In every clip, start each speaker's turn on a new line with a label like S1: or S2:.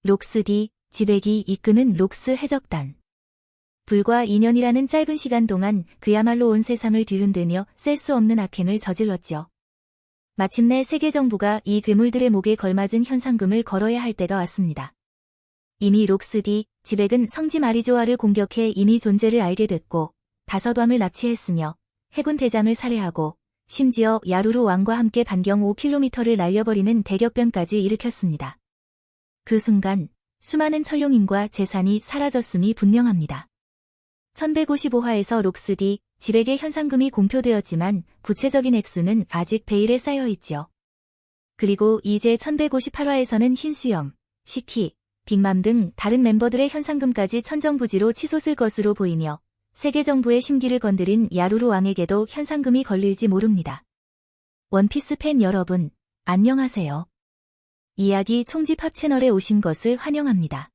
S1: 록스디, 지백이 이끄는 록스 해적단. 불과 2년이라는 짧은 시간 동안 그야말로 온 세상을 뒤흔들며 셀 수 없는 악행을 저질렀죠. 마침내 세계 정부가 이 괴물들의 목에 걸맞은 현상금을 걸어야 할 때가 왔습니다. 이미 록스디, 지백은 성지 마리조아를 공격해 이미 존재를 알게 됐고 다섯왕을 납치했으며 해군 대장을 살해하고 심지어 야루루 왕과 함께 반경 5km를 날려버리는 대격변까지 일으켰습니다. 그 순간 수많은 천룡인과 재산이 사라졌음이 분명합니다. 1155화에서 록스디, 지백의 현상금이 공표되었지만 구체적인 액수는 아직 베일에 쌓여있지요. 그리고 이제 1158화에서는 흰수염, 시키, 빅맘 등 다른 멤버들의 현상금까지 천정부지로 치솟을 것으로 보이며 세계정부의 심기를 건드린 야루루 왕에게도 현상금이 걸릴지 모릅니다. 원피스 팬 여러분, 안녕하세요. 이야기 총집합 채널에 오신 것을 환영합니다.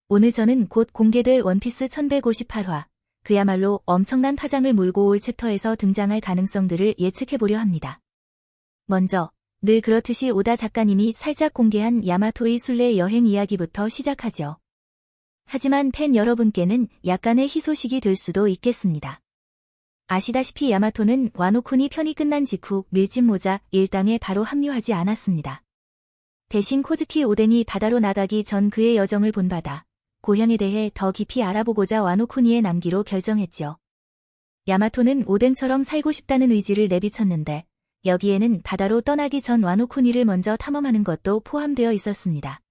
S1: 오늘 저는 곧 공개될 원피스 1158화, 그야말로 엄청난 파장을 몰고 올 챕터에서 등장할 가능성들을 예측해보려 합니다. 먼저 늘 그렇듯이 오다 작가님이 살짝 공개한 야마토의 순례 여행 이야기부터 시작하죠. 하지만 팬 여러분께는 약간의 희소식이 될 수도 있겠습니다. 아시다시피 야마토는 와노쿠니 편이 끝난 직후 밀짚모자 일당에 바로 합류하지 않았습니다. 대신 코즈키 오덴이 바다로 나가기 전 그의 여정을 본받아 고향에 대해 더 깊이 알아보고자 와노쿠니에 남기로 결정했죠. 야마토는 오덴처럼 살고 싶다는 의지를 내비쳤는데 여기에는 바다로 떠나기 전 와노쿠니를 먼저 탐험하는 것도 포함되어 있었습니다.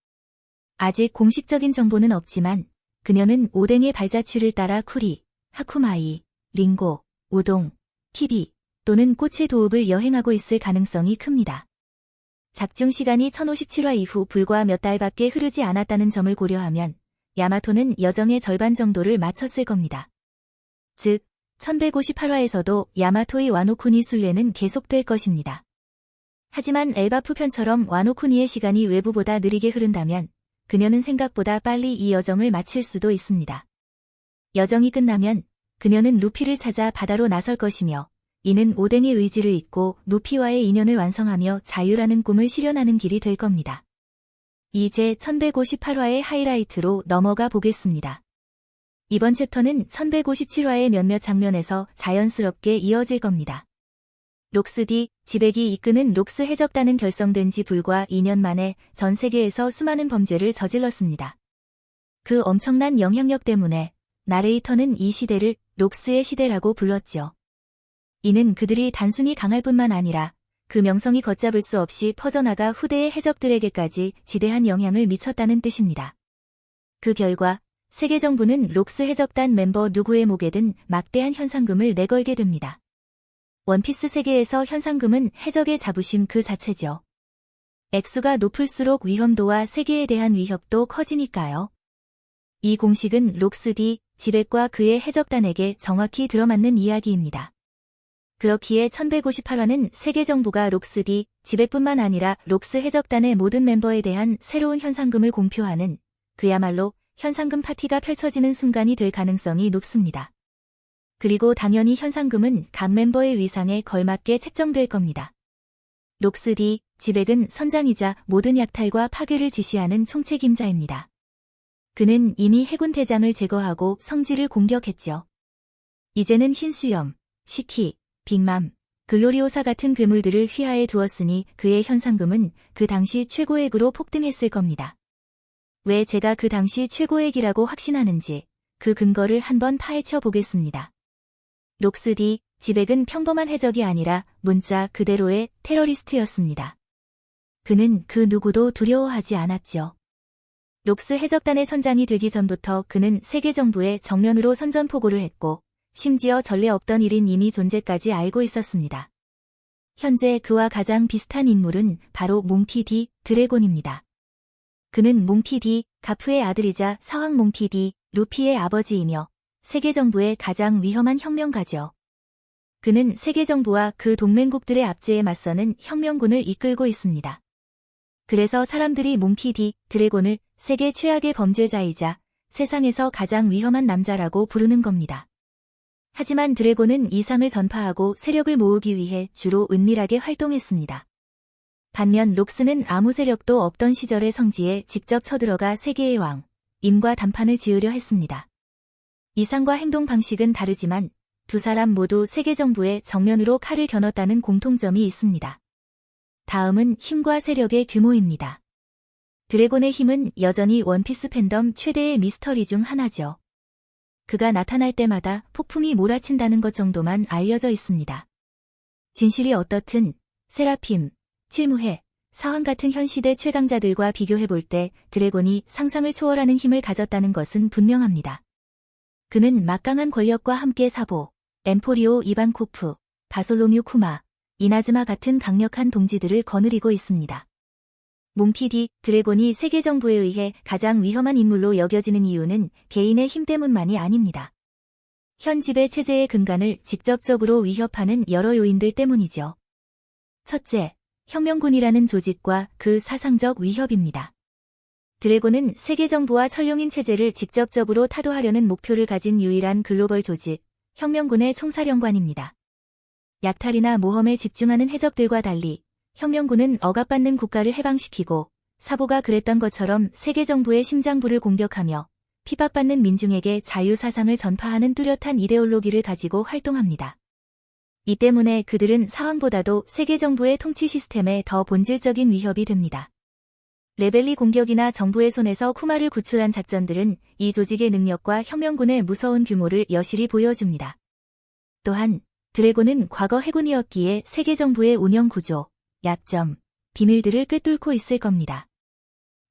S1: 아직 공식적인 정보는 없지만 그녀는 오뎅의 발자취를 따라 쿠리, 하쿠마이, 링고, 우동, 키비 또는 꽃의 도읍을 여행하고 있을 가능성이 큽니다. 작중 시간이 1057화 이후 불과 몇 달밖에 흐르지 않았다는 점을 고려하면 야마토는 여정의 절반 정도를 마쳤을 겁니다. 즉, 1158화에서도 야마토의 와노쿠니 순례는 계속될 것입니다. 하지만 엘바프 편처럼 와노쿠니의 시간이 외부보다 느리게 흐른다면 그녀는 생각보다 빨리 이 여정을 마칠 수도 있습니다. 여정이 끝나면 그녀는 루피를 찾아 바다로 나설 것이며 이는 오뎅의 의지를 잇고 루피와의 인연을 완성하며 자유라는 꿈을 실현하는 길이 될 겁니다. 이제 1158화의 하이라이트로 넘어가 보겠습니다. 이번 챕터는 1157화의 몇몇 장면에서 자연스럽게 이어질 겁니다. 록스디, 지백이 이끄는 록스 해적단은 결성된 지 불과 2년 만에 전 세계에서 수많은 범죄를 저질렀습니다. 그 엄청난 영향력 때문에 나레이터는 이 시대를 록스의 시대라고 불렀죠. 이는 그들이 단순히 강할 뿐만 아니라 그 명성이 걷잡을 수 없이 퍼져나가 후대의 해적들에게까지 지대한 영향을 미쳤다는 뜻입니다. 그 결과 세계정부는 록스 해적단 멤버 누구의 목에든 막대한 현상금을 내걸게 됩니다. 원피스 세계에서 현상금은 해적의 자부심 그 자체죠. 액수가 높을수록 위험도와 세계에 대한 위협도 커지니까요. 이 공식은 록스디, 지백과 그의 해적단에게 정확히 들어맞는 이야기입니다. 그렇기에 1158화는 세계정부가 록스디, 지백뿐만 아니라 록스 해적단의 모든 멤버에 대한 새로운 현상금을 공표하는 그야말로 현상금 파티가 펼쳐지는 순간이 될 가능성이 높습니다. 그리고 당연히 현상금은 각 멤버의 위상에 걸맞게 책정될 겁니다. 록스디, 지백은 선장이자 모든 약탈과 파괴를 지시하는 총책임자입니다. 그는 이미 해군 대장을 제거하고 성지를 공격했죠. 이제는 흰수염, 시키, 빅맘, 글로리오사 같은 괴물들을 휘하에 두었으니 그의 현상금은 그 당시 최고액으로 폭등했을 겁니다. 왜 제가 그 당시 최고액이라고 확신하는지 그 근거를 한번 파헤쳐 보겠습니다. 록스디, 지백은 평범한 해적이 아니라 문자 그대로의 테러리스트였습니다. 그는 그 누구도 두려워하지 않았죠. 록스 해적단의 선장이 되기 전부터 그는 세계정부에 정면으로 선전포고를 했고 심지어 전례 없던 일인 이미 존재까지 알고 있었습니다. 현재 그와 가장 비슷한 인물은 바로 몽키 디 드래곤입니다. 그는 몽키 디 가프의 아들이자 사왕 몽키 디 루피의 아버지이며 세계정부의 가장 위험한 혁명가죠. 그는 세계정부와 그 동맹국들의 압제에 맞서는 혁명군을 이끌고 있습니다. 그래서 사람들이 몽키 디 드래곤을 세계 최악의 범죄자이자 세상에서 가장 위험한 남자라고 부르는 겁니다. 하지만 드래곤은 이상을 전파하고 세력을 모으기 위해 주로 은밀하게 활동했습니다. 반면 록스는 아무 세력도 없던 시절의 성지에 직접 쳐들어가 세계의 왕, 임과 단판을 지으려 했습니다. 이상과 행동 방식은 다르지만 두 사람 모두 세계 정부의 정면으로 칼을 겨눴다는 공통점이 있습니다. 다음은 힘과 세력의 규모입니다. 드래곤의 힘은 여전히 원피스 팬덤 최대의 미스터리 중 하나죠. 그가 나타날 때마다 폭풍이 몰아친다는 것 정도만 알려져 있습니다. 진실이 어떻든 세라핌, 칠무해, 사황 같은 현 시대 최강자들과 비교해볼 때 드래곤이 상상을 초월하는 힘을 가졌다는 것은 분명합니다. 그는 막강한 권력과 함께 사보, 엠포리오 이반코프, 바솔로뮤 쿠마, 이나즈마 같은 강력한 동지들을 거느리고 있습니다. 몽키 드래곤이 세계 정부에 의해 가장 위험한 인물로 여겨지는 이유는 개인의 힘 때문만이 아닙니다. 현 지배 체제의 근간을 직접적으로 위협하는 여러 요인들 때문이죠. 첫째, 혁명군이라는 조직과 그 사상적 위협입니다. 드래곤은 세계 정부와 천룡인 체제를 직접적으로 타도하려는 목표를 가진 유일한 글로벌 조직, 혁명군의 총사령관입니다. 약탈이나 모험에 집중하는 해적들과 달리 혁명군은 억압받는 국가를 해방시키고 사보가 그랬던 것처럼 세계 정부의 심장부를 공격하며 핍박받는 민중에게 자유사상을 전파하는 뚜렷한 이데올로기를 가지고 활동합니다. 이 때문에 그들은 사왕보다도 세계 정부의 통치 시스템에 더 본질적인 위협이 됩니다. 레벨리 공격이나 정부의 손에서 쿠마를 구출한 작전들은 이 조직의 능력과 혁명군의 무서운 규모를 여실히 보여줍니다. 또한 드래곤은 과거 해군이었기에 세계 정부의 운영 구조, 약점, 비밀들을 꿰뚫고 있을 겁니다.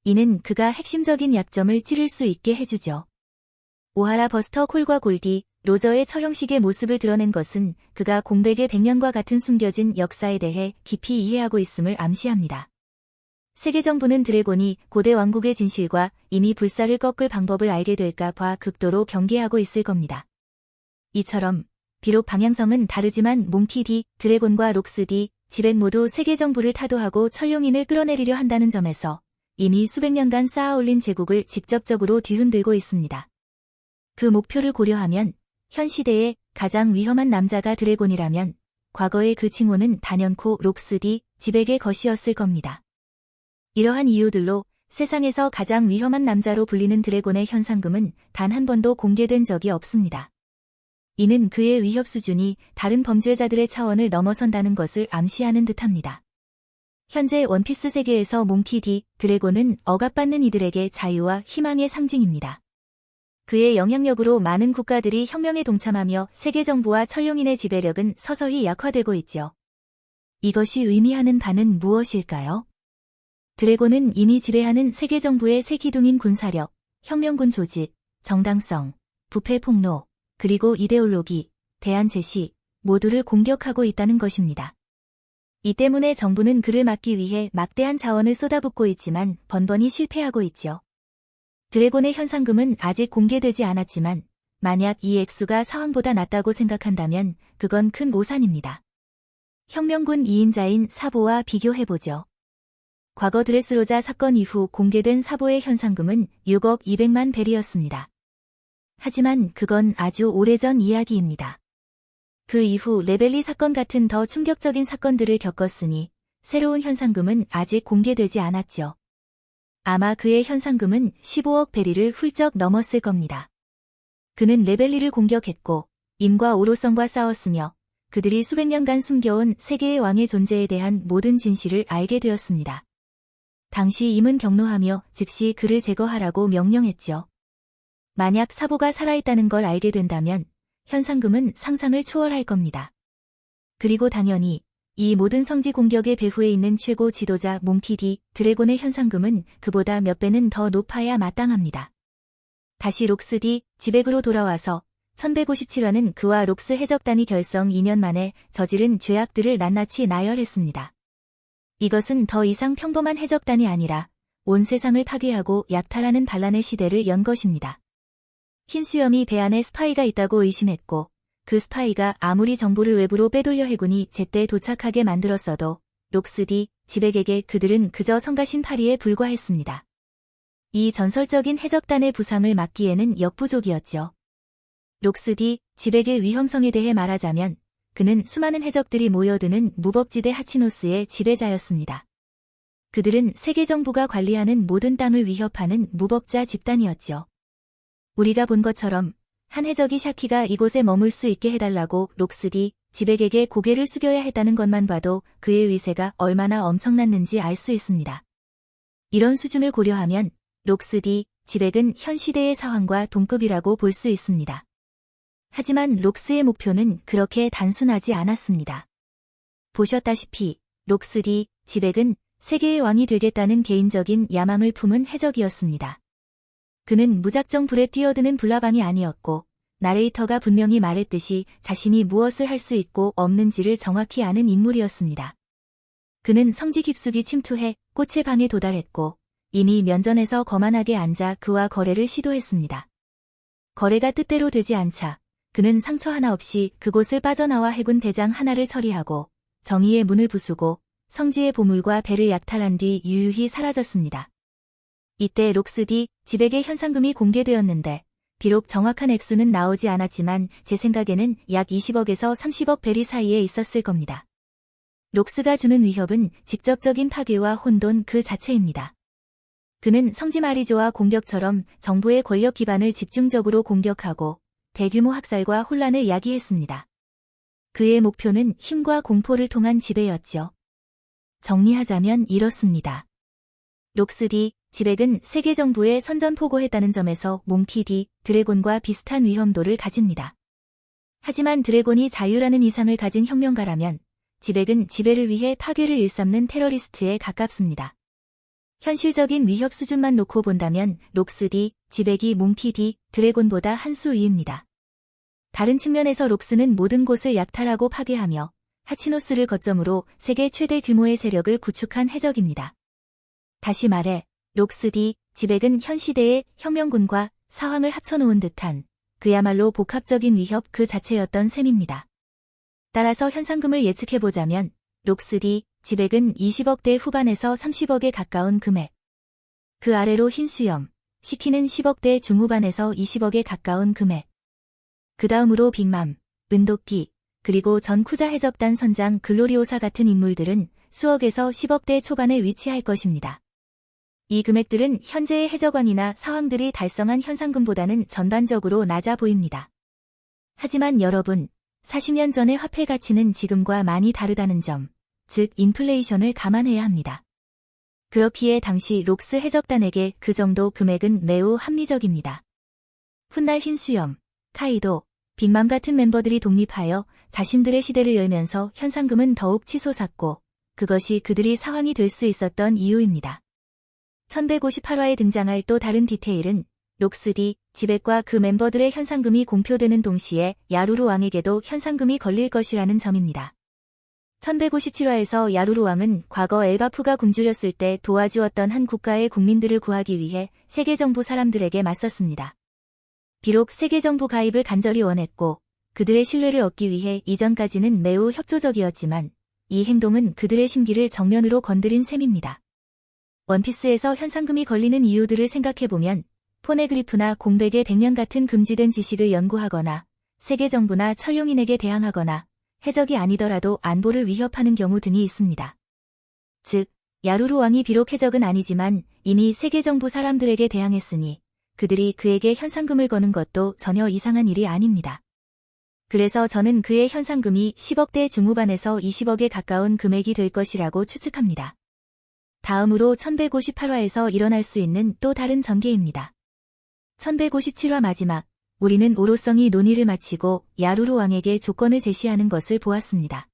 S1: 이는 그가 핵심적인 약점을 찌를 수 있게 해주죠. 오하라 버스터 콜과 골디, 로저의 처형식의 모습을 드러낸 것은 그가 공백의 100년과 같은 숨겨진 역사에 대해 깊이 이해하고 있음을 암시합니다. 세계 정부는 드래곤이 고대 왕국의 진실과 이미 불사를 꺾을 방법을 알게 될까 봐 극도로 경계하고 있을 겁니다. 이처럼 비록 방향성은 다르지만 몽키 드래곤과 록스 지벳 모두 세계 정부를 타도하고 천룡인을 끌어내리려 한다는 점에서 이미 수백 년간 쌓아올린 제국을 직접적으로 뒤흔들고 있습니다. 그 목표를 고려하면 현 시대의 가장 위험한 남자가 드래곤이라면 과거의 그 칭호는 단연코 록스 지백의 것이었을 겁니다. 이러한 이유들로 세상에서 가장 위험한 남자로 불리는 드래곤의 현상금은 단 한 번도 공개된 적이 없습니다. 이는 그의 위협 수준이 다른 범죄자들의 차원을 넘어선다는 것을 암시하는 듯합니다. 현재 원피스 세계에서 몽키 드래곤은 억압받는 이들에게 자유와 희망의 상징입니다. 그의 영향력으로 많은 국가들이 혁명에 동참하며 세계 정부와 천룡인의 지배력은 서서히 약화되고 있죠. 이것이 의미하는 바는 무엇일까요? 드래곤은 이미 지배하는 세계 정부의 새 기둥인 군사력, 혁명군 조직, 정당성, 부패 폭로, 그리고 이데올로기, 대안 제시 모두를 공격하고 있다는 것입니다. 이 때문에 정부는 그를 막기 위해 막대한 자원을 쏟아붓고 있지만 번번이 실패하고 있죠. 드래곤의 현상금은 아직 공개되지 않았지만 만약 이 액수가 사왕보다 낮다고 생각한다면 그건 큰 오산입니다. 혁명군 2인자인 사보와 비교해보죠. 과거 드레스로자 사건 이후 공개된 사보의 현상금은 6억 200만 벨이었습니다. 하지만 그건 아주 오래전 이야기입니다. 그 이후 레벨리 사건 같은 더 충격적인 사건들을 겪었으니 새로운 현상금은 아직 공개되지 않았죠. 아마 그의 현상금은 15억 베리를 훌쩍 넘었을 겁니다. 그는 레벨리를 공격했고 임과 오로성과 싸웠으며 그들이 수백 년간 숨겨온 세계의 왕의 존재에 대한 모든 진실을 알게 되었습니다. 당시 임은 경로하며 즉시 그를 제거하라고 명령했죠. 만약 사보가 살아있다는 걸 알게 된다면 현상금은 상상을 초월할 겁니다. 그리고 당연히 이 모든 성지 공격의 배후에 있는 최고 지도자 몽키 드래곤의 현상금은 그보다 몇 배는 더 높아야 마땅합니다. 다시 록스 지백으로 돌아와서 1157화는 그와 록스 해적단이 결성 2년 만에 저지른 죄악들을 낱낱이 나열했습니다. 이것은 더 이상 평범한 해적단이 아니라 온 세상을 파괴하고 약탈하는 반란의 시대를 연 것입니다. 흰 수염이 배 안에 스파이가 있다고 의심했고 그 스파이가 아무리 정보를 외부로 빼돌려 해군이 제때 도착하게 만들었어도 록스 지백에게 그들은 그저 성가신 파리에 불과했습니다. 이 전설적인 해적단의 부상을 막기에는 역부족이었죠. 록스 지백의 위험성에 대해 말하자면 그는 수많은 해적들이 모여드는 무법지대 하치노스의 지배자였습니다. 그들은 세계 정부가 관리하는 모든 땅을 위협하는 무법자 집단이었죠. 우리가 본 것처럼 한 해적이 샤키가 이곳에 머물 수 있게 해달라고 록스디 지백에게 고개를 숙여야 했다는 것만 봐도 그의 위세가 얼마나 엄청났는지 알 수 있습니다. 이런 수준을 고려하면 록스디 지백은 현 시대의 사황과 동급이라고 볼 수 있습니다. 하지만 록스의 목표는 그렇게 단순하지 않았습니다. 보셨다시피 록스디 지백은 세계의 왕이 되겠다는 개인적인 야망을 품은 해적이었습니다. 그는 무작정 불에 뛰어드는 불나방이 아니었고 나레이터가 분명히 말했듯이 자신이 무엇을 할 수 있고 없는지를 정확히 아는 인물이었습니다. 그는 성지 깊숙이 침투해 꽃의 방에 도달했고 이미 면전에서 거만하게 앉아 그와 거래를 시도했습니다. 거래가 뜻대로 되지 않자 그는 상처 하나 없이 그곳을 빠져나와 해군 대장 하나를 처리하고 정의의 문을 부수고 성지의 보물과 배를 약탈한 뒤 유유히 사라졌습니다. 이때 록스디 지백의 현상금이 공개되었는데 비록 정확한 액수는 나오지 않았지만 제 생각에는 약 20억에서 30억 베리 사이에 있었을 겁니다. 록스가 주는 위협은 직접적인 파괴와 혼돈 그 자체입니다. 그는 성지 마리조아 공격처럼 정부의 권력 기반을 집중적으로 공격하고 대규모 학살과 혼란을 야기했습니다. 그의 목표는 힘과 공포를 통한 지배였죠. 정리하자면 이렇습니다. 록스디 지백은 세계 정부에 선전포고했다는 점에서 몽키디 드래곤과 비슷한 위험도를 가집니다. 하지만 드래곤이 자유라는 이상을 가진 혁명가라면 지백은 지배를 위해 파괴를 일삼는 테러리스트에 가깝습니다. 현실적인 위협 수준만 놓고 본다면 록스디 지백이 몽키디 드래곤보다 한 수 위입니다. 다른 측면에서 록스는 모든 곳을 약탈하고 파괴하며 하치노스를 거점으로 세계 최대 규모의 세력을 구축한 해적입니다. 다시 말해 록스디 지백은 현 시대의 혁명군과 사황을 합쳐놓은 듯한 그야말로 복합적인 위협 그 자체였던 셈입니다. 따라서 현상금을 예측해보자면 록스디 지백은 20억대 후반에서 30억에 가까운 금액, 그 아래로 흰수염, 시키는 10억대 중후반에서 20억에 가까운 금액, 그 다음으로 빅맘, 은도끼, 그리고 전 쿠자 해적단 선장 글로리오사 같은 인물들은 수억에서 10억대 초반에 위치할 것입니다. 이 금액들은 현재의 해적왕이나 사왕들이 달성한 현상금보다는 전반적으로 낮아 보입니다. 하지만 여러분, 40년 전의 화폐 가치는 지금과 많이 다르다는 점, 즉 인플레이션을 감안해야 합니다. 그렇기에 당시 록스 해적단에게 그 정도 금액은 매우 합리적입니다. 훗날 흰수염, 카이도, 빅맘 같은 멤버들이 독립하여 자신들의 시대를 열면서 현상금은 더욱 치솟았고 그것이 그들이 사왕이 될 수 있었던 이유입니다. 1158화에 등장할 또 다른 디테일은 록스디 지백과 그 멤버들의 현상금이 공표되는 동시에 야루루 왕에게도 현상금이 걸릴 것이라는 점입니다. 1157화에서 야루루 왕은 과거 엘바프가 굶주렸을 때 도와주었던 한 국가의 국민들을 구하기 위해 세계정부 사람들에게 맞섰습니다. 비록 세계정부 가입을 간절히 원했고 그들의 신뢰를 얻기 위해 이전까지는 매우 협조적이었지만 이 행동은 그들의 심기를 정면으로 건드린 셈입니다. 원피스에서 현상금이 걸리는 이유들을 생각해보면 포네그리프나 공백의 백년 같은 금지된 지식을 연구하거나 세계정부나 천룡인에게 대항하거나 해적이 아니더라도 안보를 위협하는 경우 등이 있습니다. 즉, 야루루 왕이 비록 해적은 아니지만 이미 세계정부 사람들에게 대항했으니 그들이 그에게 현상금을 거는 것도 전혀 이상한 일이 아닙니다. 그래서 저는 그의 현상금이 10억대 중후반에서 20억에 가까운 금액이 될 것이라고 추측합니다. 다음으로 1158화에서 일어날 수 있는 또 다른 전개입니다. 1157화 마지막, 우리는 오로성이 논의를 마치고 야루루 왕에게 조건을 제시하는 것을 보았습니다.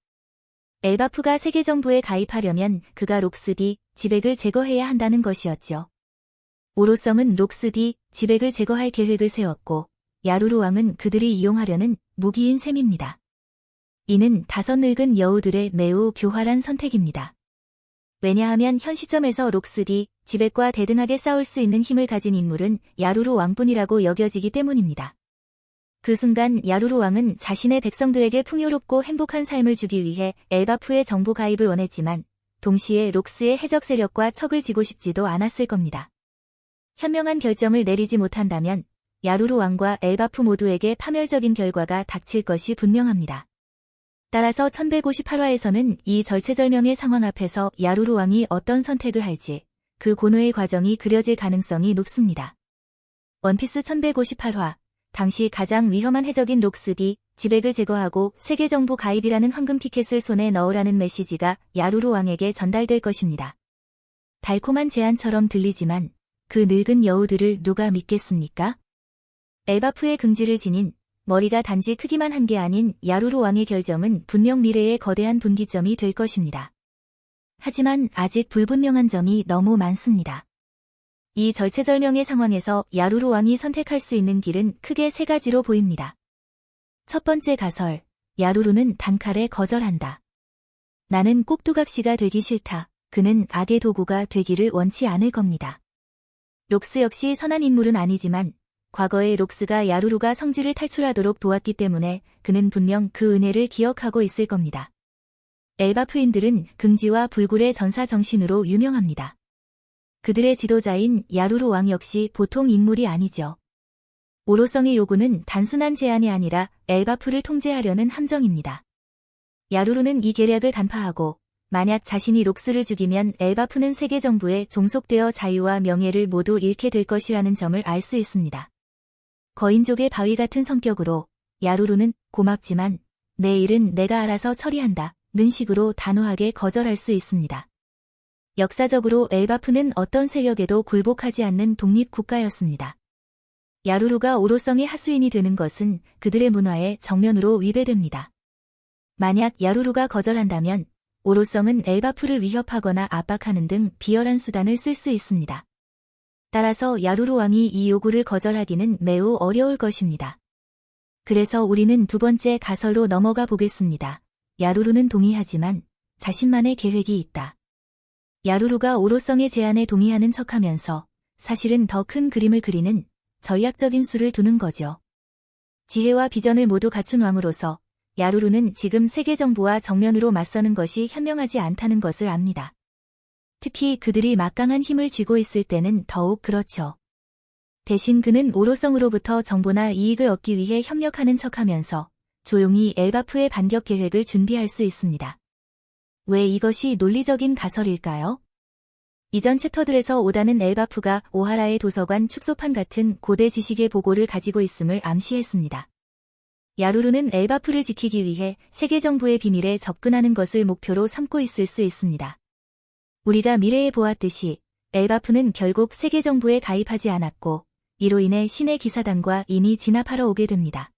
S1: 엘바프가 세계정부에 가입하려면 그가 록스디 지백을 제거해야 한다는 것이었죠. 오로성은 록스디 지백을 제거할 계획을 세웠고 야루루 왕은 그들이 이용하려는 무기인 셈입니다. 이는 다섯 늙은 여우들의 매우 교활한 선택입니다. 왜냐하면 현 시점에서 록스디 지백과 대등하게 싸울 수 있는 힘을 가진 인물은 야루루 왕뿐이라고 여겨지기 때문입니다. 그 순간 야루루 왕은 자신의 백성들에게 풍요롭고 행복한 삶을 주기 위해 엘바프의 정부 가입을 원했지만 동시에 록스의 해적 세력과 척을 지고 싶지도 않았을 겁니다. 현명한 결정을 내리지 못한다면 야루루 왕과 엘바프 모두에게 파멸적인 결과가 닥칠 것이 분명합니다. 따라서 1158화에서는 이 절체절명의 상황 앞에서 야루루 왕이 어떤 선택을 할지 그 고뇌의 과정이 그려질 가능성이 높습니다. 원피스 1158화 당시 가장 위험한 해적인 록스디, 지백을 제거하고 세계정부 가입이라는 황금 티켓을 손에 넣으라는 메시지가 야루루 왕에게 전달될 것입니다. 달콤한 제안처럼 들리지만 그 늙은 여우들을 누가 믿겠습니까? 엘바프의 긍지를 지닌 머리가 단지 크기만 한 게 아닌 야루루 왕의 결정은 분명 미래의 거대한 분기점이 될 것입니다. 하지만 아직 불분명한 점이 너무 많습니다. 이 절체절명의 상황에서 야루루 왕이 선택할 수 있는 길은 크게 세 가지로 보입니다. 첫 번째 가설, 야루루는 단칼에 거절한다. 나는 꼭두각시가 되기 싫다. 그는 악의 도구가 되기를 원치 않을 겁니다. 록스 역시 선한 인물은 아니지만 과거에 록스가 야루루가 성지를 탈출하도록 도왔기 때문에 그는 분명 그 은혜를 기억하고 있을 겁니다. 엘바프인들은 긍지와 불굴의 전사 정신으로 유명합니다. 그들의 지도자인 야루루 왕 역시 보통 인물이 아니죠. 오로성의 요구는 단순한 제안이 아니라 엘바프를 통제하려는 함정입니다. 야루루는 이 계략을 간파하고 만약 자신이 록스를 죽이면 엘바프는 세계정부에 종속되어 자유와 명예를 모두 잃게 될 것이라는 점을 알 수 있습니다. 거인족의 바위 같은 성격으로 야루루는 고맙지만 내 일은 내가 알아서 처리한다 는 식으로 단호하게 거절할 수 있습니다. 역사적으로 엘바프는 어떤 세력에도 굴복하지 않는 독립국가였습니다. 야루루가 오로성의 하수인이 되는 것은 그들의 문화에 정면으로 위배됩니다. 만약 야루루가 거절한다면 오로성은 엘바프를 위협하거나 압박하는 등 비열한 수단을 쓸 수 있습니다. 따라서 야루루 왕이 이 요구를 거절하기는 매우 어려울 것입니다. 그래서 우리는 두 번째 가설로 넘어가 보겠습니다. 야루루는 동의하지만 자신만의 계획이 있다. 야루루가 오로성의 제안에 동의하는 척하면서 사실은 더 큰 그림을 그리는 전략적인 수를 두는 거죠. 지혜와 비전을 모두 갖춘 왕으로서 야루루는 지금 세계정부와 정면으로 맞서는 것이 현명하지 않다는 것을 압니다. 특히 그들이 막강한 힘을 쥐고 있을 때는 더욱 그렇죠. 대신 그는 오로성으로부터 정보나 이익을 얻기 위해 협력하는 척하면서 조용히 엘바프의 반격 계획을 준비할 수 있습니다. 왜 이것이 논리적인 가설일까요? 이전 챕터들에서 오다는 엘바프가 오하라의 도서관 축소판 같은 고대 지식의 보고를 가지고 있음을 암시했습니다. 야루루는 엘바프를 지키기 위해 세계정부의 비밀에 접근하는 것을 목표로 삼고 있을 수 있습니다. 우리가 미래에 보았듯이 엘바프는 결국 세계정부에 가입하지 않았고 이로 인해 신의 기사단과 이미 진압하러 오게 됩니다.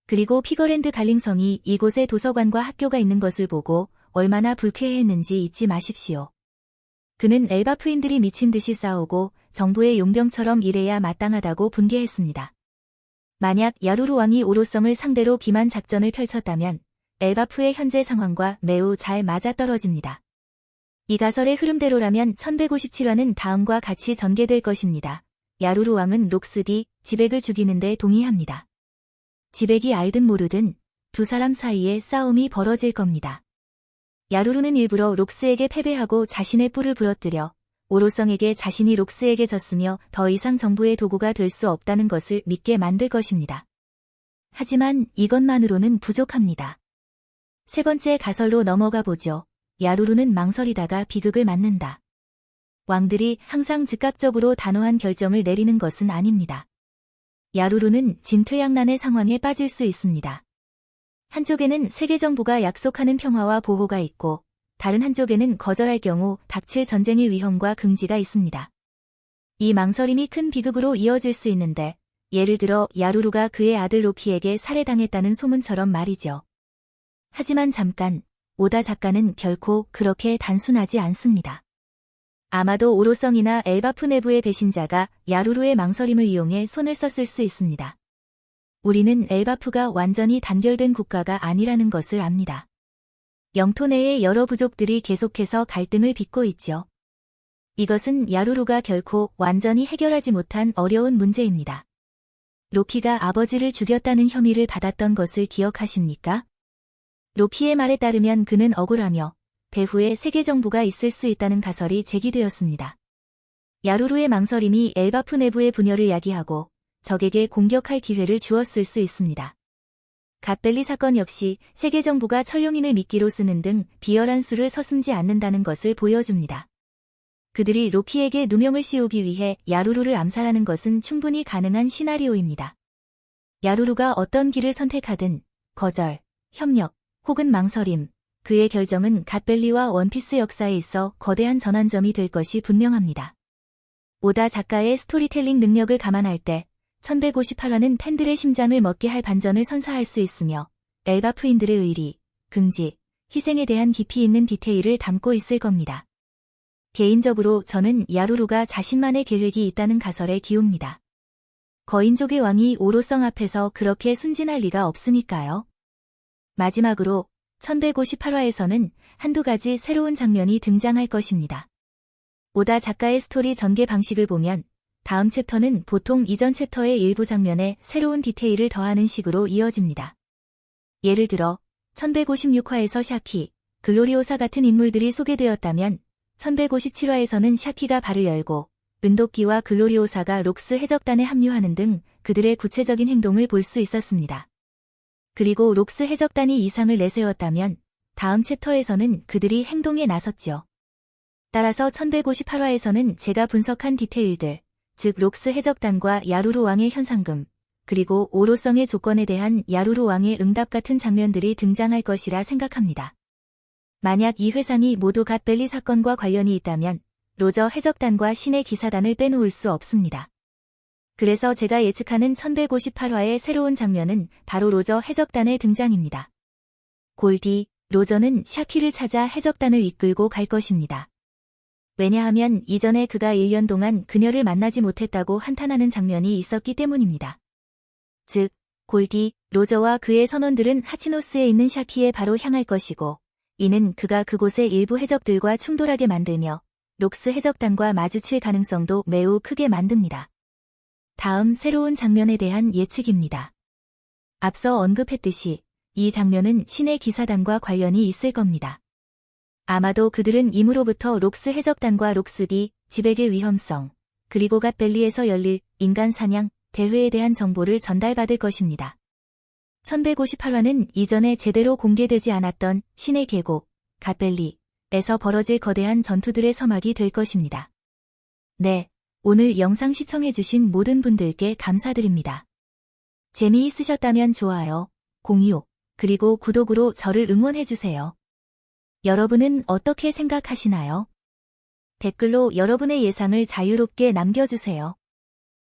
S1: 그리고 피거랜드 갈링성이 이곳에 도서관과 학교가 있는 것을 보고 얼마나 불쾌해했는지 잊지 마십시오. 그는 엘바프인들이 미친 듯이 싸우고 정부의 용병처럼 일해야 마땅하다고 분개했습니다. 만약 야루루 왕이 오로성을 상대로 기만 작전을 펼쳤다면 엘바프의 현재 상황과 매우 잘 맞아떨어집니다. 이 가설의 흐름대로라면 1157화는 다음과 같이 전개될 것입니다. 야루루 왕은 록스디, 지백을 죽이는데 동의합니다. 지백이 알든 모르든 두 사람 사이에 싸움이 벌어질 겁니다. 야루루는 일부러 록스에게 패배하고 자신의 뿔을 부러뜨려 오로성에게 자신이 록스에게 졌으며 더 이상 정부의 도구가 될 수 없다는 것을 믿게 만들 것입니다. 하지만 이것만으로는 부족합니다. 세 번째 가설로 넘어가 보죠. 야루루는 망설이다가 비극을 맞는다. 왕들이 항상 즉각적으로 단호한 결정을 내리는 것은 아닙니다. 야루루는 진퇴양난의 상황에 빠질 수 있습니다. 한쪽에는 세계정부가 약속하는 평화와 보호가 있고 다른 한쪽에는 거절할 경우 닥칠 전쟁의 위험과 긍지가 있습니다. 이 망설임이 큰 비극으로 이어질 수 있는데 예를 들어 야루루가 그의 아들 로키에게 살해당했다는 소문처럼 말이죠. 하지만 잠깐, 오다 작가는 결코 그렇게 단순하지 않습니다. 아마도 오로성이나 엘바프 내부의 배신자가 야루루의 망설임을 이용해 손을 썼을 수 있습니다. 우리는 엘바프가 완전히 단결된 국가가 아니라는 것을 압니다. 영토 내의 여러 부족들이 계속해서 갈등을 빚고 있죠. 이것은 야루루가 결코 완전히 해결하지 못한 어려운 문제입니다. 로키가 아버지를 죽였다는 혐의를 받았던 것을 기억하십니까? 로키의 말에 따르면 그는 억울하며 배후에 세계정부가 있을 수 있다는 가설이 제기되었습니다. 야루루의 망설임이 엘바프 내부의 분열을 야기하고 적에게 공격할 기회를 주었을 수 있습니다. 갓벨리 사건 역시 세계 정부가 천룡인을 미끼로 쓰는 등 비열한 수를 서슴지 않는다는 것을 보여줍니다. 그들이 로키에게 누명을 씌우기 위해 야루루를 암살하는 것은 충분히 가능한 시나리오입니다. 야루루가 어떤 길을 선택하든 거절, 협력, 혹은 망설임, 그의 결정은 갓벨리와 원피스 역사에 있어 거대한 전환점이 될 것이 분명합니다. 오다 작가의 스토리텔링 능력을 감안할 때 1158화는 팬들의 심장을 먹게 할 반전을 선사할 수 있으며 엘바프인들의 의리, 긍지, 희생에 대한 깊이 있는 디테일을 담고 있을 겁니다. 개인적으로 저는 야루루가 자신만의 계획이 있다는 가설에 기웁니다. 거인족의 왕이 오로성 앞에서 그렇게 순진할 리가 없으니까요. 마지막으로 1158화에서는 한두 가지 새로운 장면이 등장할 것입니다. 오다 작가의 스토리 전개 방식을 보면 다음 챕터는 보통 이전 챕터의 일부 장면에 새로운 디테일을 더하는 식으로 이어집니다. 예를 들어 1156화에서 샤키, 글로리오사 같은 인물들이 소개되었다면 1157화에서는 샤키가 발을 열고 은도끼와 글로리오사가 록스 해적단에 합류하는 등 그들의 구체적인 행동을 볼 수 있었습니다. 그리고 록스 해적단이 이상을 내세웠다면 다음 챕터에서는 그들이 행동에 나섰죠. 따라서 1158화에서는 제가 분석한 디테일들, 즉 록스 해적단과 야루루 왕의 현상금, 그리고 오로성의 조건에 대한 야루루 왕의 응답 같은 장면들이 등장할 것이라 생각합니다. 만약 이 회상이 모두 갓벨리 사건과 관련이 있다면 로저 해적단과 신의 기사단을 빼놓을 수 없습니다. 그래서 제가 예측하는 1158화의 새로운 장면은 바로 로저 해적단의 등장입니다. 골디, 로저는 샤키를 찾아 해적단을 이끌고 갈 것입니다. 왜냐하면 이전에 그가 1년 동안 그녀를 만나지 못했다고 한탄하는 장면이 있었기 때문입니다. 즉, 골디, 로저와 그의 선원들은 하치노스에 있는 샤키에 바로 향할 것이고 이는 그가 그곳의 일부 해적들과 충돌하게 만들며 록스 해적단과 마주칠 가능성도 매우 크게 만듭니다. 다음 새로운 장면에 대한 예측입니다. 앞서 언급했듯이 이 장면은 신의 기사단과 관련이 있을 겁니다. 아마도 그들은 임으로부터 록스 해적단과 록스디, 지백의 위험성, 그리고 갓벨리에서 열릴 인간 사냥, 대회에 대한 정보를 전달받을 것입니다. 1158화는 이전에 제대로 공개되지 않았던 신의 계곡, 갓벨리에서 벌어질 거대한 전투들의 서막이 될 것입니다. 네, 오늘 영상 시청해주신 모든 분들께 감사드립니다. 재미있으셨다면 좋아요, 공유, 그리고 구독으로 저를 응원해주세요. 여러분은 어떻게 생각하시나요? 댓글로 여러분의 예상을 자유롭게 남겨주세요.